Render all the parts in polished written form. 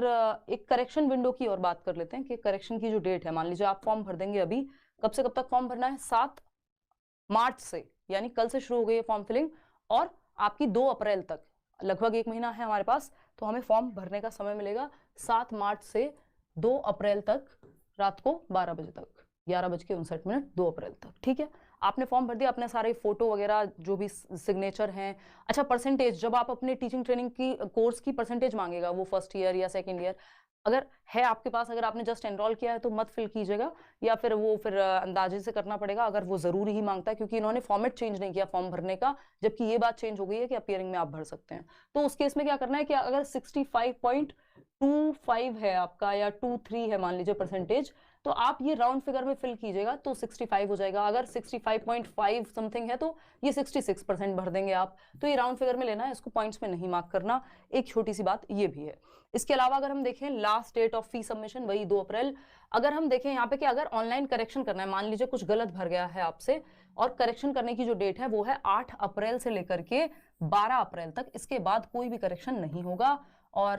एक correction window की और बात कर लेते हैं कि करेक्शन की जो डेट है, मान लीजिए आप फॉर्म भर देंगे अभी, कब से कब तक फॉर्म भरना है? 7 मार्च से, यानी कल से शुरू हो गई है फॉर्म फिलिंग और आपकी 2 अप्रैल तक, लगभग 1 महीना है हमारे पास, तो हमें फॉर्म भरने का समय मिलेगा 7 मार्च से 2 अप्रैल तक, रात को 12 बजे तक, 11:59 2 अप्रैल तक। ठीक है, आपने फॉर्म भर दिया, अपने सारे फोटो वगैरह जो भी सिग्नेचर हैं। अच्छा, परसेंटेज, जब आप अपने टीचिंग ट्रेनिंग की कोर्स की परसेंटेज मांगेगा वो फर्स्ट ईयर या सेकेंड ईयर, अगर है आपके पास, अगर आपने जस्ट एनरोल किया है तो मत फिल कीजिएगा, या फिर वो फिर अंदाजे से करना पड़ेगा अगर वो जरूरी ही मांगता है, क्योंकि इन्होंने फॉर्मेट चेंज नहीं किया फॉर्म भरने का, जबकि ये बात चेंज हो गई है कि अपीयरिंग में आप भर सकते हैं। तो उस केस में क्या करना है कि अगर 65.25 है आपका या 23 है मान लीजिए परसेंटेज, तो आप ये राउंड फिगर में फिल कीजिएगा तो 65 हो जाएगा। अगर 65.5 समथिंग है तो ये 66% भर देंगे आप। तो ये राउंड फिगर में लेना है, इसको पॉइंट्स में नहीं मार्क करना। एक छोटी सी बात ये भी है। इसके अलावा अगर हम देखें last date of fee submission वही 2 अप्रैल। अगर हम देखें यहाँ पे कि अगर ऑनलाइन करेक्शन करना है, मान लीजिए कुछ गलत भर गया है आपसे, और करेक्शन करने की जो डेट है वो है 8 अप्रैल से लेकर के 12 अप्रैल तक, इसके बाद कोई भी करेक्शन नहीं होगा। और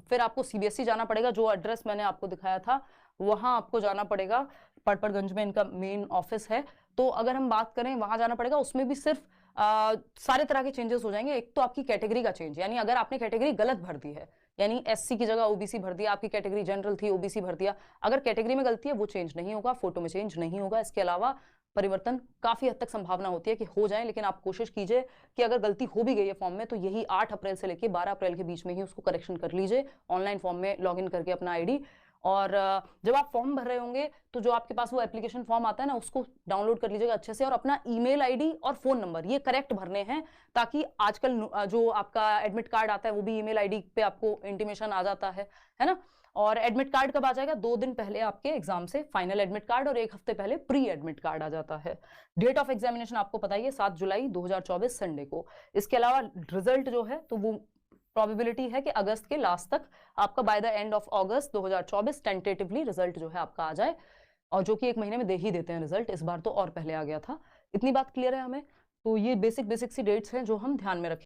फिर आपको सीबीएसई जाना पड़ेगा, जो एड्रेस मैंने आपको दिखाया था वहां आपको जाना पड़ेगा, पड़पड़गंज में इनका मेन ऑफिस है। तो अगर हम बात करें वहां जाना पड़ेगा, उसमें भी सिर्फ सारे तरह के चेंजेस हो जाएंगे। एक तो आपकी कैटेगरी का चेंज, यानी अगर आपने कैटेगरी गलत भर दी है, यानी एससी की जगह ओबीसी भर दिया, आपकी कैटेगरी जनरल थी ओबीसी भर दिया, अगर कैटेगरी में गलती है वो चेंज नहीं होगा, फोटो में चेंज नहीं होगा। इसके अलावा परिवर्तन काफी हद तक संभावना होती है कि हो जाए, लेकिन आप कोशिश कीजिए कि अगर गलती हो भी गई है फॉर्म में तो यही 8 अप्रैल से लेकर 12 अप्रैल के बीच में ही उसको करेक्शन कर लीजिए, ऑनलाइन फॉर्म में लॉगिन करके अपना आईडी। और जब आप फॉर्म भर रहे होंगे तो जो आपके पास वो एप्लीकेशन फॉर्म आता है ना, उसको डाउनलोड कर लीजिएगा अच्छे से, और अपना ईमेल आईडी और फोन नंबर ये करेक्ट भरने हैं, ताकि आजकल जो आपका एडमिट कार्ड आता है वो भी ईमेल आईडी पे आपको इंटीमेशन आ जाता है ना। और एडमिट कार्ड कब आ जाएगा? 2 दिन पहले आपके एग्जाम से फाइनल एडमिट कार्ड, और 1 हफ्ते पहले प्री एडमिट कार्ड आ जाता है। डेट ऑफ एग्जामिनेशन आपको पता ही है, 7 जुलाई 2024 संडे को। इसके अलावा रिजल्ट जो है तो वो प्रोबेबिलिटी है कि अगस्त के लास्ट तक आपका by the end of August 2024 tentatively result जो है आपका आ जाए, और जो कि 1 महीने में दे ही देते हैं रिजल्ट, इस बार तो और पहले आ गया था। इतनी बात क्लियर है हमें? तो ये बेसिक सी डेट्स हैं जो हम ध्यान में रखें।